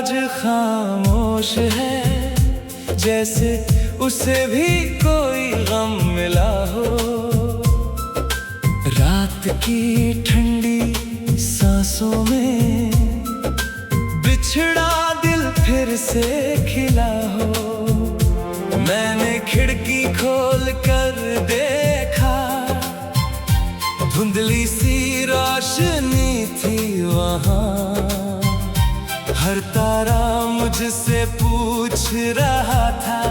आज खामोश है, जैसे उसे भी कोई गम मिला हो। रात की ठंडी सांसों में बिछड़ा दिल फिर से खिला हो। मैंने खिड़की खोल कर देखा, धुंधली सी रोशनी थी वहाँ। हर तारा मुझसे पूछ रहा था,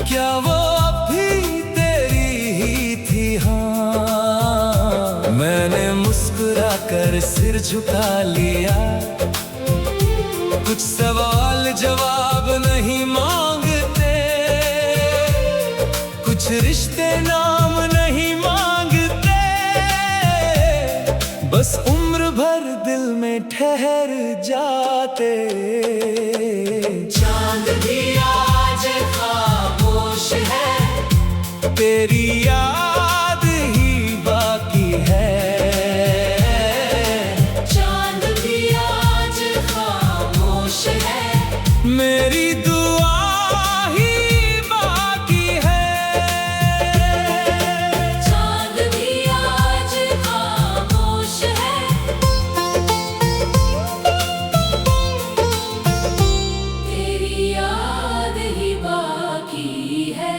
क्या वो अभी तेरी ही थी? हाँ, मैंने मुस्कुरा कर सिर झुका लिया। कुछ सवाल जवाब नहीं मांगते, कुछ रिश्ते नाम नहीं मांगते, बस उम्र भर दिल में ठहर जाते। चांद भी आज खामोश है, तेरी याद ही बाकी है। चांद भी आज खामोश है, मेरी दुआ ही बाकी है। चांद भी आज खामोश है, तेरी याद ही बाकी है।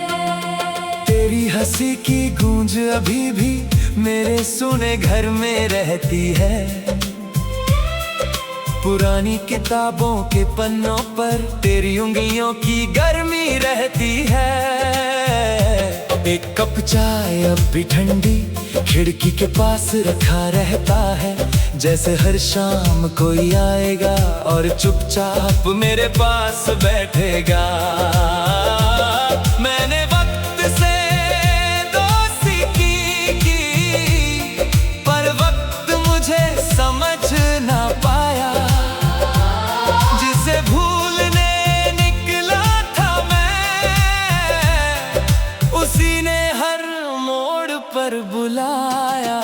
तेरी हंसी की गूंज अभी भी मेरे सुने घर में रहती है। पुरानी किताबों के पन्नों पर तेरी उंगलियों की गर्मी रहती है। एक कप चाय अब भी ठंडी खिड़की के पास रखा रहता है, जैसे हर शाम कोई आएगा और चुपचाप मेरे पास बैठेगा। मैंने वक्त से दोस्ती की, पर वक्त मुझे समझ ना पाया। जिसे भूलने निकला था मैं, उसी ने हर मोड़ पर बुलाया।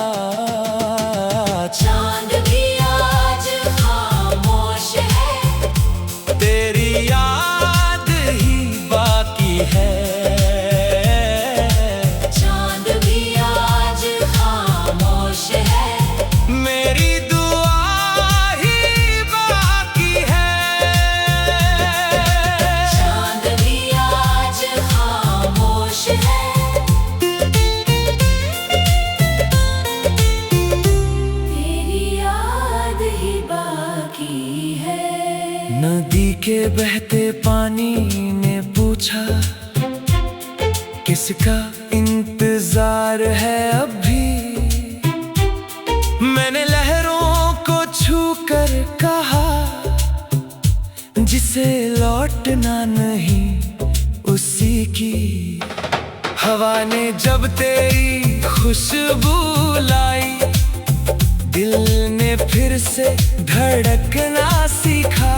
चांद भी आज खामोश है, तेरी याद ही बाकी है। चांद भी आज खामोश है, मेरी दुआ ही बाकी है। चांद भी आज खामोश है, तेरी याद ही बाकी है। नदी के बहते पानी ने पूछा, किसका इंतजार है अभी? मैंने लहरों को छू कर कहा, जिसे लौटना नहीं उसी की। हवा ने जब तेरी खुशबू लाई, दिल ने फिर से धड़कना सीखा।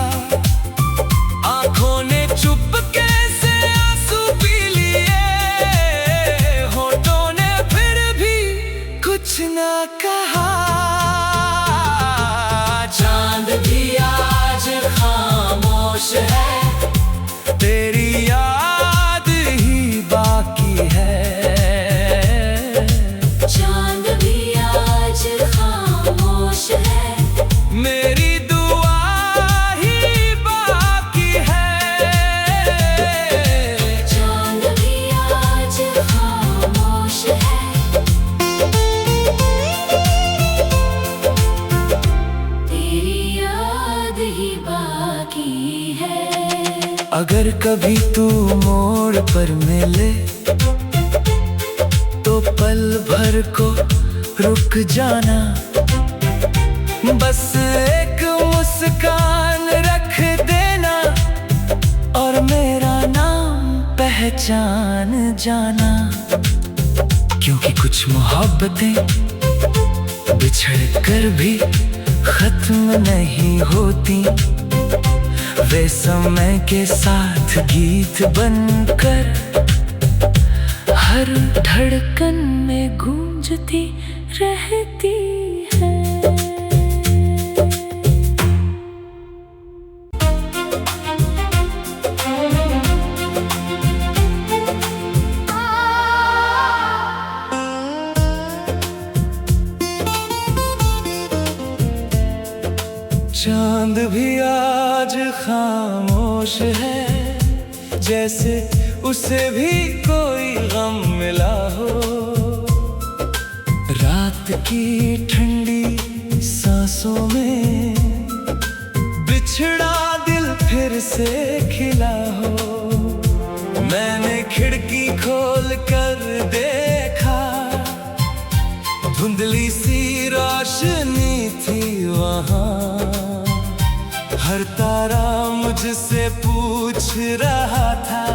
आंखों ने चुपके से आंसू पी लिए, होठों ने फिर भी कुछ ना कहा। चांद भी आज खामोश है, तेरी याद ही बाकी है। चांद भी आज खामोश है, मेरी दुआ ही बाकी है। चांद भी आज खामोश है, तेरी याद ही बाकी है। अगर कभी तू मोड़ पर मिले, तो पल भर को रुक जाना। बस एक मुस्कान रख देना, और मेरा नाम पहचान जाना। क्योंकि कुछ मोहब्बतें बिछड़ कर भी खत्म नहीं होती, वे समय के साथ गीत बनकर हर धड़कन में गूंजती रहती है। आज खामोश है, जैसे उसे भी कोई गम मिला हो। रात की ठंडी सांसों में बिछड़ा दिल फिर से खिला हो। मैंने खिड़की खोल कर देखा, धुंधली सी रोशनी थी वहां। हर तारा मुझसे पूछ रहा था,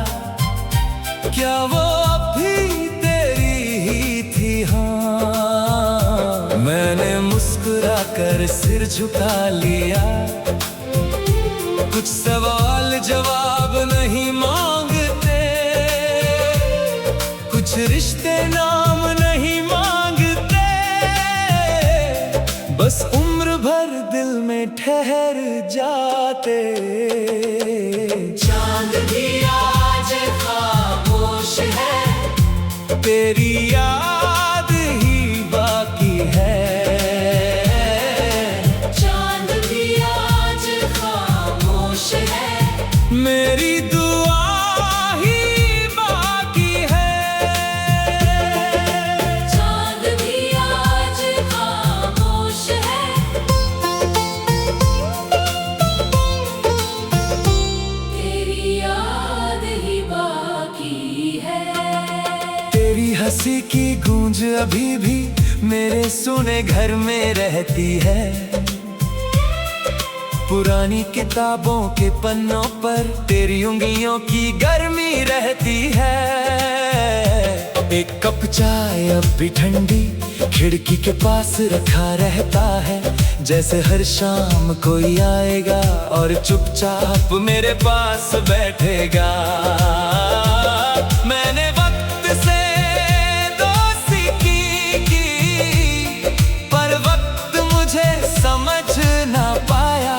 क्या वो अभी तेरी ही थी? हाँ, मैंने मुस्कुरा कर सिर झुका लिया। कुछ सवाल जवाब नहीं मांगते, कुछ रिश्ते नाम नहीं मांगते, बस उम्र भर दिल में ठहर जाते। चांद भी आज खामोश है, तेरी याद ही बाकी है। चांद भी आज खामोश है, मेरी दुआ ही बाकी है। चांद भी आज खामोश है, तेरी याद ही बाकी है। तेरी हंसी की गूंज अभी भी मेरे सुने घर में रहती है। पुरानी किताबों के पन्नों पर तेरी उंगलियों की गर्मी रहती है। एक कप चाय अब भी ठंडी खिड़की के पास रखा रहता है, जैसे हर शाम कोई आएगा और चुपचाप मेरे पास बैठेगा। मैंने वक्त से दोस्ती की, पर वक्त मुझे समझ ना पाया।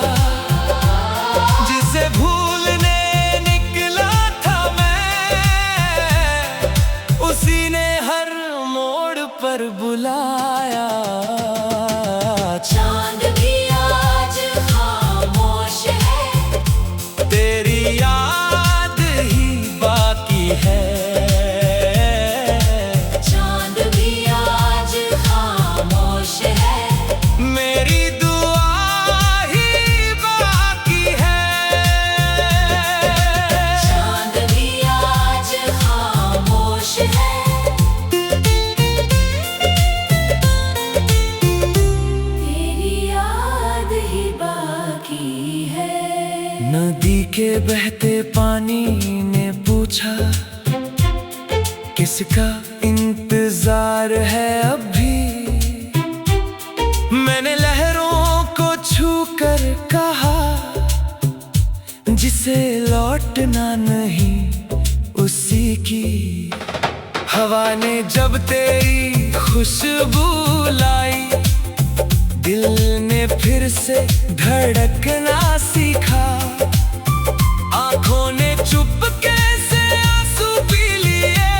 जिसे भूलने निकला था मैं, उसी ने हर मोड़ पर बुलाया। चांद भी आज खामोश है, तेरी याद ही बाकी है। चांद भी आज खामोश है, मेरी दुआ ही बाकी है। चांद भी आज खामोश है, तेरी याद ही बाकी है। नदी के बहते पानी ने पूछा, किसका इंतजार है अभी? मैंने लहरों को छू कर कहा, जिसे लौटना नहीं उसी की। हवा ने जब तेरी खुशबू लाई, दिल ने फिर से धड़कना सीखा। आंखों ने चुपके से आंसू पी लिए,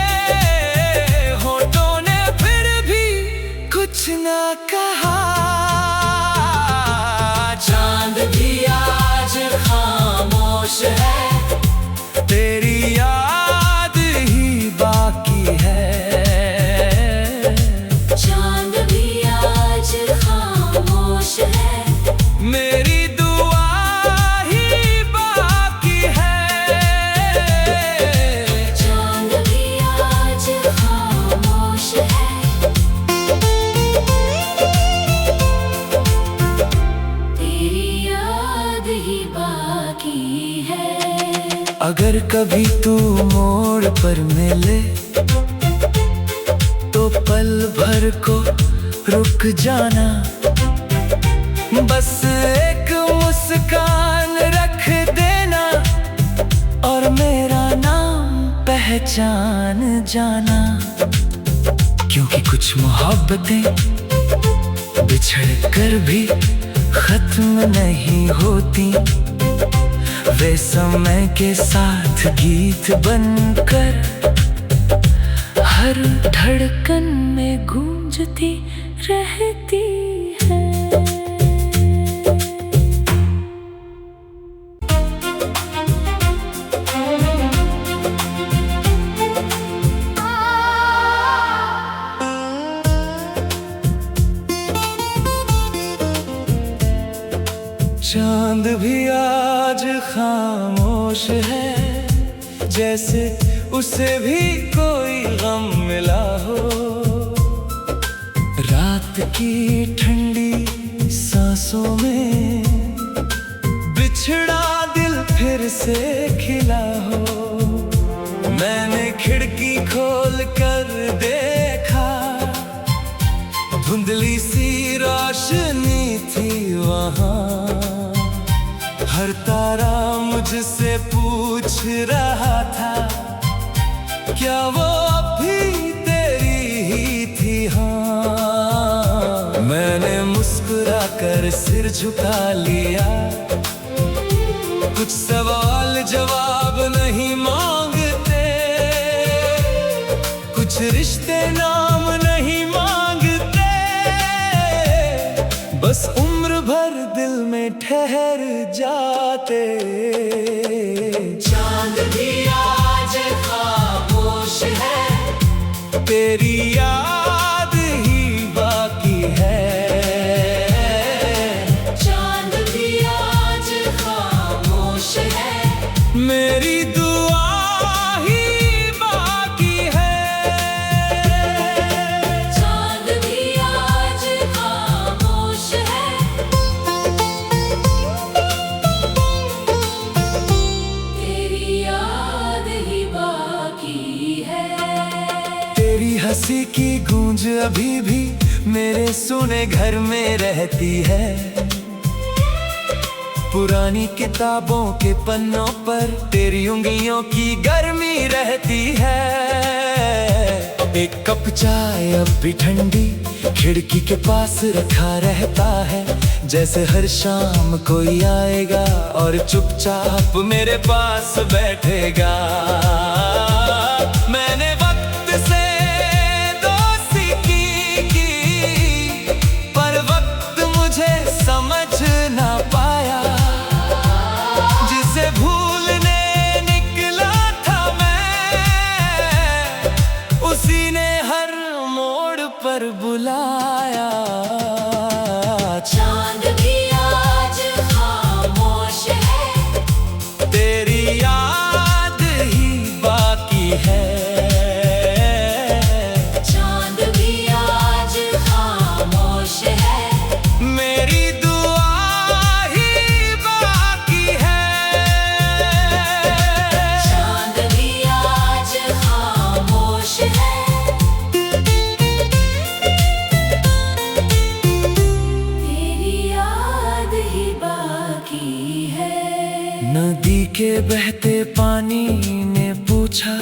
होठों ने फिर भी कुछ ना कहा। चांद भी आज खामोश है, तेरी याद ही बाकी है। चांद भी आज खामोश है, मेरी दुआ ही बाकी है। चांद भी आज खामोश है, तेरी याद ही बाकी है। अगर कभी तू मोड़ पर मिले, तो पल भर को रुक जाना। बस एक मुस्कान रख देना, और मेरा नाम पहचान जाना। क्योंकि कुछ मोहब्बतें बिछड़ कर भी खत्म नहीं होती, वे समय के साथ गीत बनकर हर धड़कन में गूंजती रहती है। खामोश है, जैसे उसे भी कोई गम मिला हो। रात की ठंडी सांसों में बिछड़ा दिल फिर से खिला हो। मैंने खिड़की खोल कर देखा, धुंधली सी रोशनी थी वहाँ। हर तारा मुझसे पूछ रहा था, क्या वो अभी तेरी ही थी? हाँ, मैंने मुस्कुरा कर सिर झुका लिया। कुछ सवाल जवाब नहीं मांगते, कुछ रिश्ते नाम नहीं मांगते, बस उम्र भर दिल में ठहर जाते। चांद भी आज खामोश है, तेरी याद ही बाकी है। चांद भी आज खामोश है, मेरी दुआ ही बाकी है। चांद भी आज खामोश है, तेरी याद ही बाकी है। तेरी हंसी की गूंज अभी भी मेरे सुने घर में रहती है। पुरानी किताबों के पन्नों पर तेरी उंगलियों की गर्मी रहती है। एक कप चाय अब भी ठंडी खिड़की के पास रखा रहता है, जैसे हर शाम कोई आएगा और चुपचाप मेरे पास बैठेगा। मैंने वक्त से दोस्ती की, पर वक्त मुझे समझ ना पाया। जिसे भूलने निकला था मैं, उसी ने हर मोड़ पर बुलाया। चांद भी आज खामोश है, तेरी याद ही बाकी है। चांद भी आज खामोश है, मेरी दुआ ही बाकी है। चांद भी आज खामोश है, तेरी याद ही बाकी है। नदी के बहते पानी ने पूछा,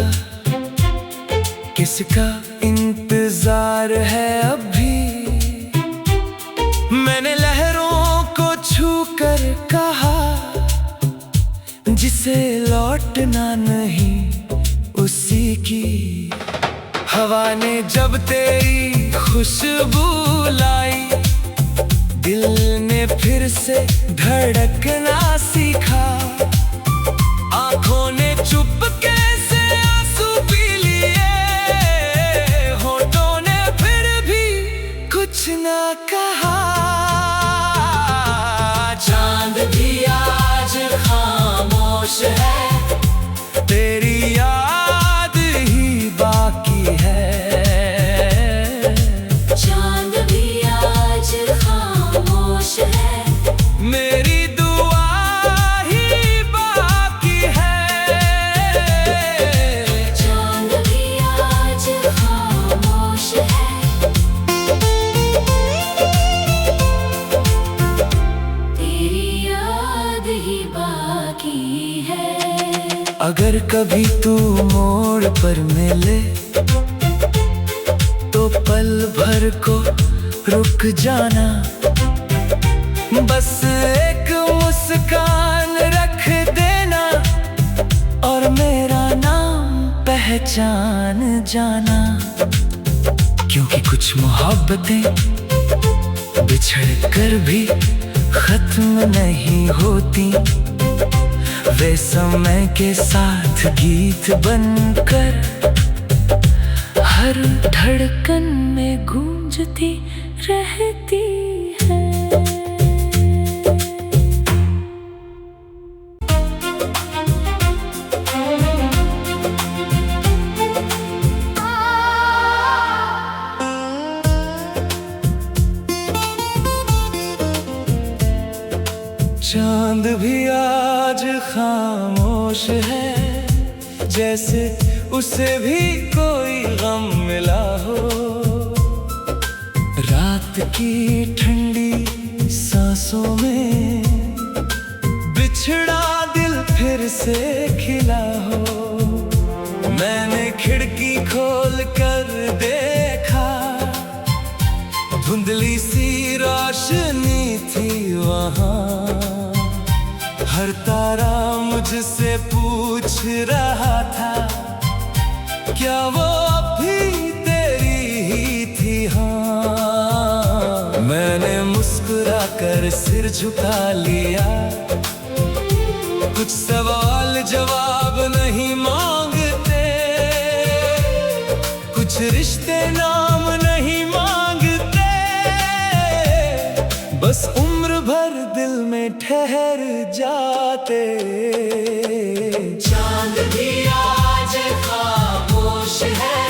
किसका इंतजार है अभी? मैंने लहरों को छू कर कहा, जिसे लौटना नहीं उसी की। हवा ने जब तेरी खुशबू लाई, दिल ने फिर से धड़कना सीखा। आंखों ने चुपके से आंसू पी लिए, होठों ने फिर भी कुछ ना कहा। चांद भी आज खामोश है, तेरी याद ही बाकी है। चांद भी आज खामोश है, मेरी दुआ ही बाकी है। चांद भी आज खामोश है, तेरी याद ही बाकी है। अगर कभी तू मोड़ पर मिले, तो पल भर को रुक जाना। बस एक मुस्कान रख देना, और मेरा नाम पहचान जाना। क्योंकि कुछ मोहब्बतें बिछड़ कर भी खत्म नहीं होती, वे समय के साथ गीत बनकर हर धड़कन में गूंजती रहती है। खामोश है, जैसे उसे भी कोई गम मिला हो। रात की ठंडी सांसों में बिछड़ा दिल फिर से खिला हो। मैंने खिड़की खोल कर देखा, धुंधली सी रोशनी थी वहाँ। हर तारा मुझसे पूछ रहा था, क्या वो अभी तेरी ही थी? हाँ, मैंने मुस्कुरा कर सिर झुका लिया। कुछ सवाल जवाब नहीं मांगते, कुछ रिश्ते नाम नहीं मांगते, बस उम्र भर दिल में ठहर जाते। चांद भी आज खामोश है,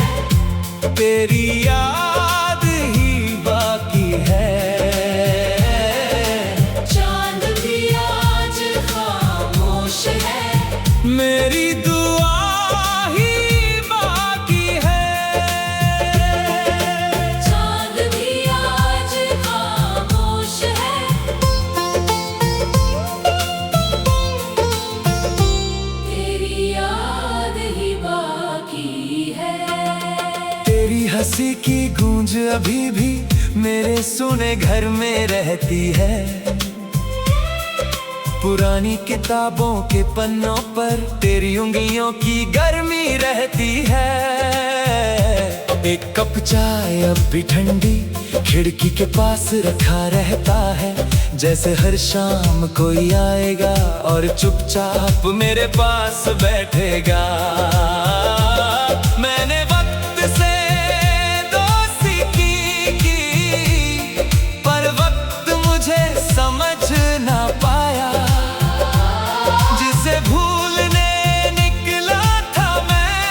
तेरी याद ही बाकी है। चांद भी आज खामोश है, मेरी दुआ ही बाकी है। चांद भी आज खामोश है, तेरी याद ही बाकी है। तेरी हंसी की गूंज अभी भी मेरे सुने घर में रहती है। पुरानी किताबों के पन्नों पर तेरी उंगलियों की गर्मी रहती है। एक कप चाय अब भी ठंडी खिड़की के पास रखा रहता है, जैसे हर शाम कोई आएगा और चुपचाप मेरे पास बैठेगा। मैंने वक्त से दोस्ती की, पर वक्त मुझे समझ ना पाया। जिसे भूलने निकला था मैं,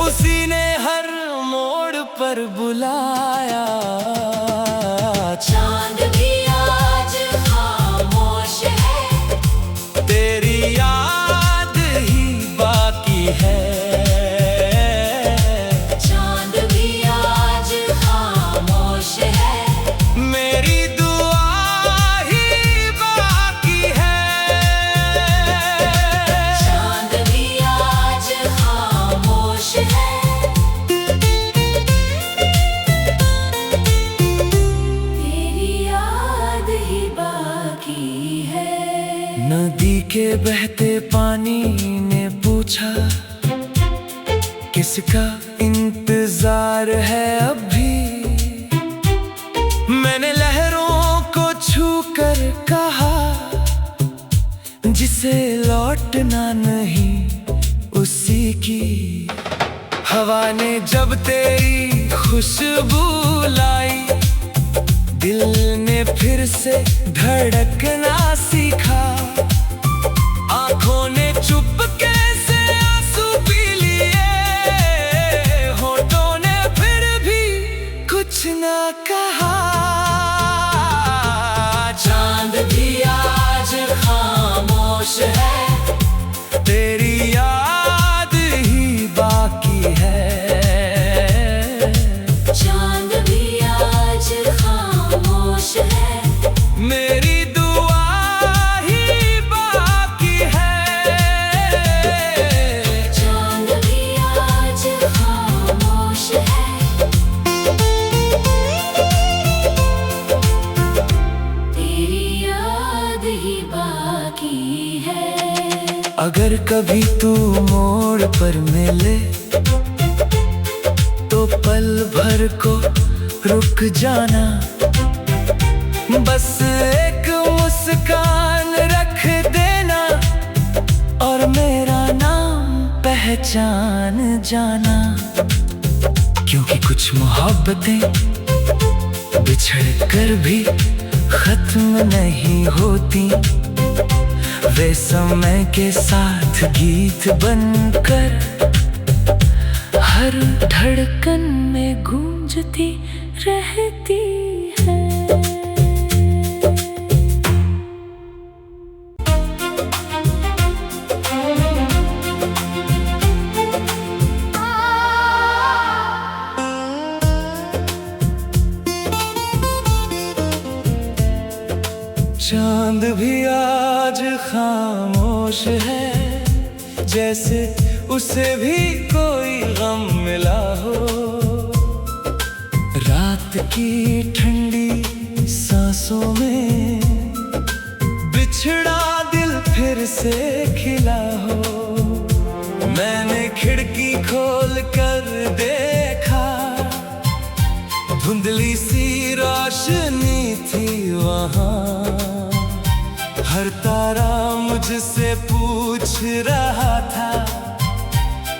उसी ने हर मोड़ पर बुलाया। चांद भी आज खामोश है, तेरी याद ही बाकी है। चांद भी आज खामोश है, मेरी दुआ ही बाकी है। चांद भी आज खामोश है, तेरी याद ही बाकी है। नदी के बहते पानी ने पूछा, किसका इंतजार है अभी? मैंने लहरों को छू कर कहा, जिसे लौटना नहीं उसी की। हवा ने जब तेरी खुशबू लाई, दिल ने फिर से धड़कना सीखा। आंखों ने चुपके से आंसू पी लिए, होठों ने फिर भी कुछ ना कहा। चांद भी आज खामोश है, तेरी याद ही बाकी है। चांद भी आज खामोश है, मेरी दुआ ही बाकी है। चांद भी आज खामोश है, तेरी याद ही बाकी है। अगर कभी तू मोड़ पर मिले, तो पल भर को रुक जाना। बस एक मुस्कान रख देना, और मेरा नाम पहचान जाना। क्योंकि कुछ मोहब्बतें बिछड़ कर भी खत्म नहीं होती, वे समय के साथ गीत बनकर हर धड़कन में गूंजती रहती है। खामोश है, जैसे उसे भी कोई गम मिला हो। रात की ठंडी सांसों में बिछड़ा दिल फिर से खिला हो। मैंने खिड़की खोल कर देखा, धुंधली सी रोशनी थी वहाँ। हर तारा मुझसे पूछ रहा था,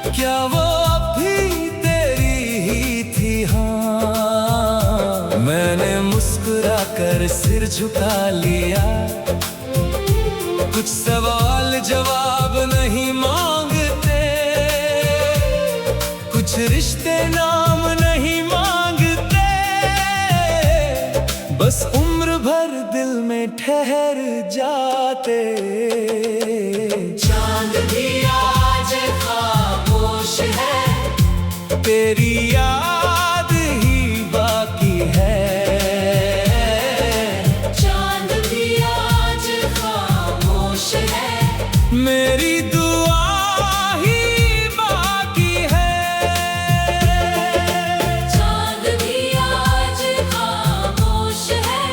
क्या वो अभी तेरी ही थी? हाँ, मैंने मुस्कुरा कर सिर झुका लिया। कुछ सवाल जवाब नहीं मांगते, कुछ रिश्ते नाम नहीं मांगते, बस उम्र भर दिल में ठहर जाते। चांद भी आज खामोश है, तेरी याद ही बाकी है। चांद भी आज खामोश है, मेरी दुआ ही बाकी है। चांद भी आज खामोश है,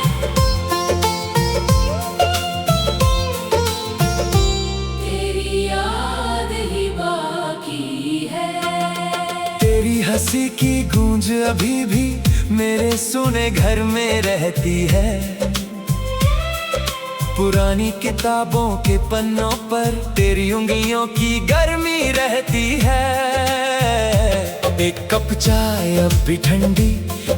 तेरी याद ही बाकी है। तेरी हंसी की गूंज अभी भी मेरे सुने घर में रहती है। पुरानी किताबों के पन्नों पर तेरी उंगलियों की गर्मी रहती है। एक कप चाय अब भी ठंडी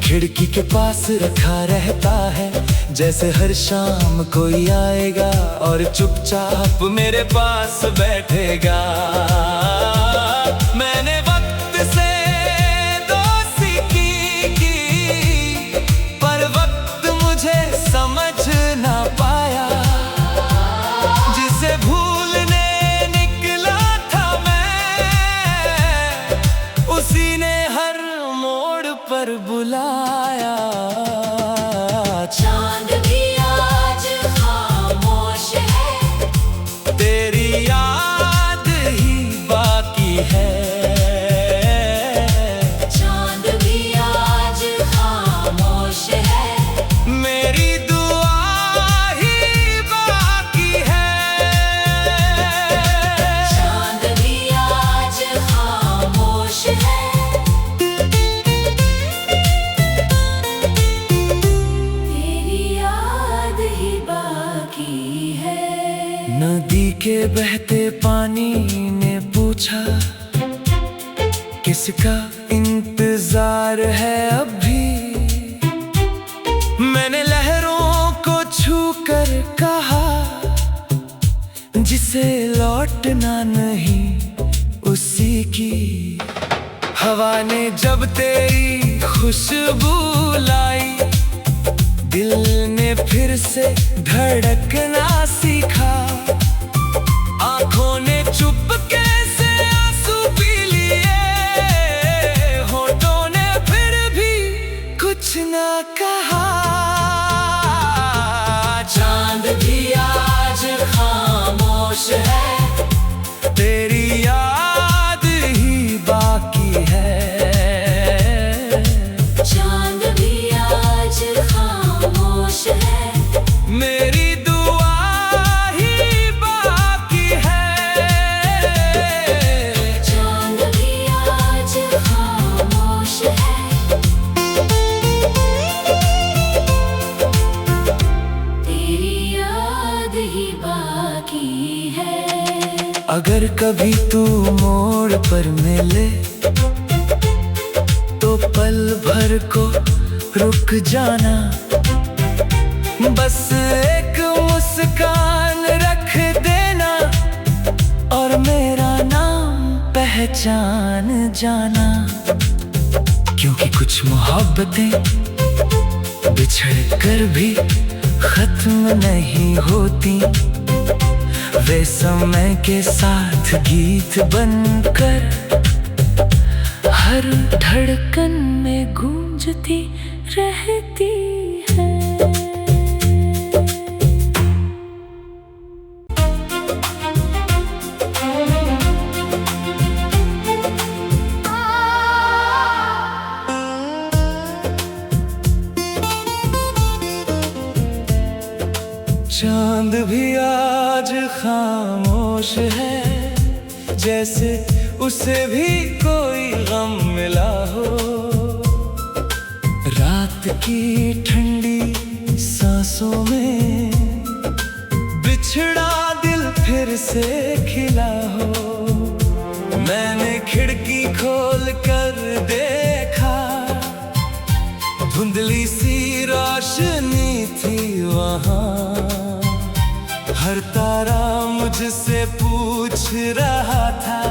खिड़की के पास रखा रहता है, जैसे हर शाम कोई आएगा और चुपचाप मेरे पास बैठेगा। मैंने वक्त से दोस्ती की, पर वक्त मुझे समझ ना पाया। जिसे भूलने निकला था मैं, उसी ने हर मोड़ पर बुलाया। चांद भी आज खामोश है, तेरी याद ही बाकी है। चांद भी आज खामोश है, मेरी दुआ ही बाकी है। चांद भी आज खामोश है, तेरी याद ही बाकी है। नदी के बहते पानी ने पूछा, किसका इंतजार है अभी? मैंने लहरों को छू कर कहा, जिसे लौटना नहीं उसी की। हवा ने जब तेरी खुशबू लाई, दिल ने फिर से धड़कना सीखा। आंखों ने चुपके से आंसू पी लिए, होठों ने फिर भी कुछ ना कहा। चांद भी आज खामोश है, तेरी याद ही बाकी है। चांद भी आज खामोश है, मेरी दुआ ही बाकी है। चांद भी आज खामोश है, तेरी याद ही बाकी है। अगर कभी तू मोड़ पर मिले, तो पल भर को रुक जाना। बस एक मुस्कान रख देना, और मेरा नाम पहचान जाना। क्योंकि कुछ मोहब्बतें बिछड़ कर भी खत्म नहीं होती, वे समय के साथ गीत बनकर हर धड़कन में गूंजती रहती है। खामोश है, जैसे उसे भी कोई गम मिला हो। रात की ठंडी सांसों में बिछड़ा दिल फिर से खिला हो। मैंने खिड़की खोल कर देखा, धुंधली सी रोशनी थी वहाँ। हर तारा मुझसे पूछ रहा था,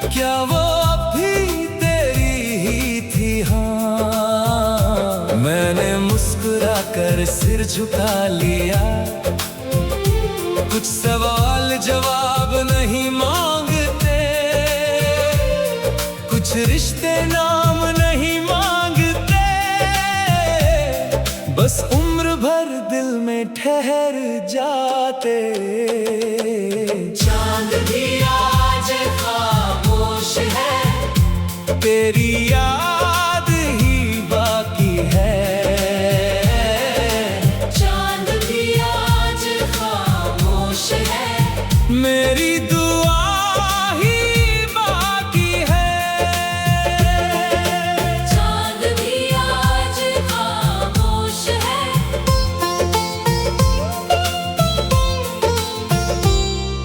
क्या वो अभी तेरी ही थी? हाँ, मैंने मुस्कुरा कर सिर झुका लिया। कुछ सवाल जवाब नहीं मांगते, कुछ रिश्ते नाम नहीं मांगते, बस उम्र भर दिल में ठहर जाते। चांद भी आज खामोश है, तेरी याद ही बाकी है। चांद भी आज खामोश है, मेरी दुआ ही बाकी है। चांद भी आज खामोश है,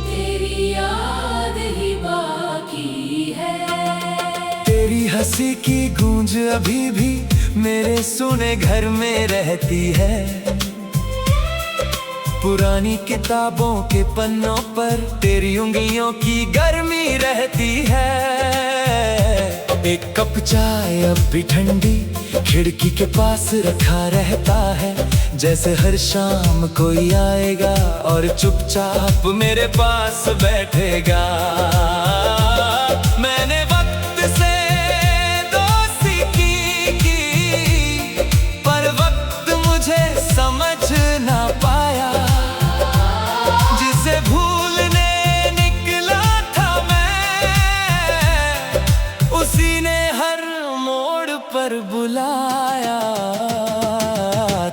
तेरी याद ही बाकी है। तेरी हंसी की गूंज अभी भी मेरे सुने घर में रहती है। पुरानी किताबों के पन्नों पर तेरी उंगलियों की गर्मी रहती है। एक कप चाय अब भी ठंडी खिड़की के पास रखा रहता है, जैसे हर शाम कोई आएगा और चुपचाप मेरे पास बैठेगा। मैंने वक्त से दोस्ती की, पर वक्त मुझे समझ ना पाया। जिसे भूलने निकला था मैं, उसी ने हर मोड़ पर बुलाया।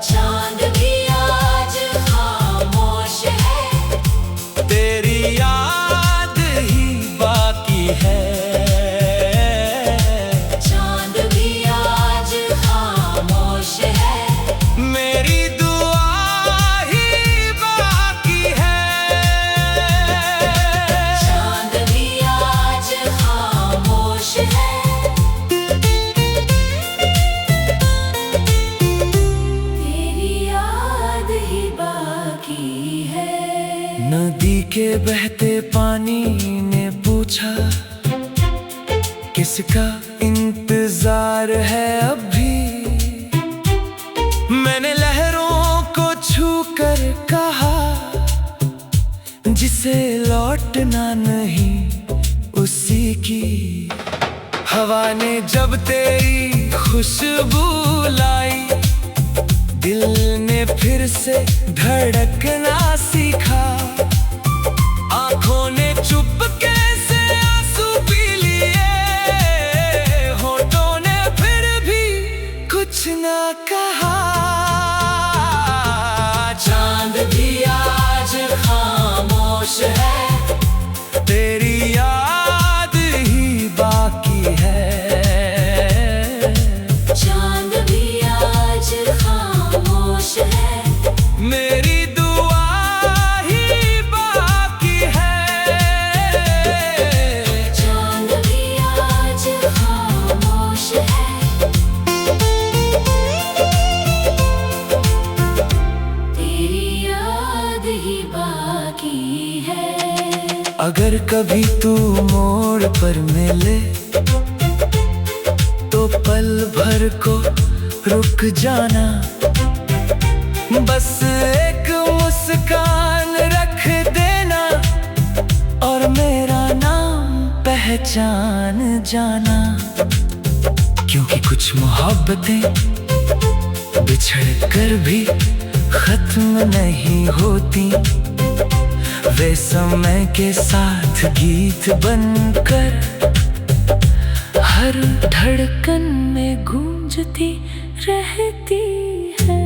चांद भी आज खामोश है, तेरी याद ही बाकी है। चांद भी आज खामोश है, मेरी दुआ ही बाकी है। चांद भी आज खामोश है, तेरी याद ही बाकी है। नदी के बहते पानी ने पूछा, किसका इंतजार है अभी? मैंने लहरों को छू कर कहा, जिसे लौटना नहीं उसी की। हवा ने जब तेरी खुशबू लाई, दिल ने फिर से धड़कना सीखा। आंखों ने चुपके से आंसू पी लिए, होठों ने फिर भी कुछ ना कहा। चांद भी आज खामोश है, तेरी याद ही बाकी है। चांद भी आज खामोश है, मेरी दुआ ही बाकी है। चांद भी आज खामोश है, तेरी याद ही बाकी है। अगर कभी तू मोड़ पर मिले, तो पल भर को रुक जाना। बस एक मुस्कान रख देना, और मेरा नाम पहचान जाना। क्योंकि कुछ मोहब्बतें बिछड़ कर भी खत्म नहीं होती, वे समय के साथ गीत बनकर हर धड़कन में गूंजती रहती है।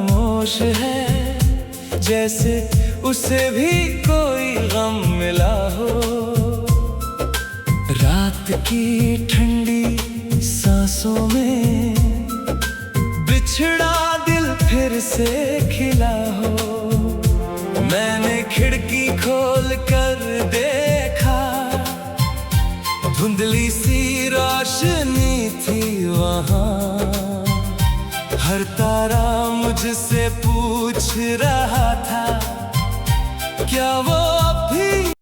खामोश है, जैसे उसे भी कोई गम मिला हो। रात की ठंडी सांसों में बिछड़ा दिल फिर से खिला हो। मैंने खिड़की खोल कर देखा, धुंधली सी रोशनी थी वहाँ। हर तारा मुझसे पूछ रहा था, क्या वो अब भी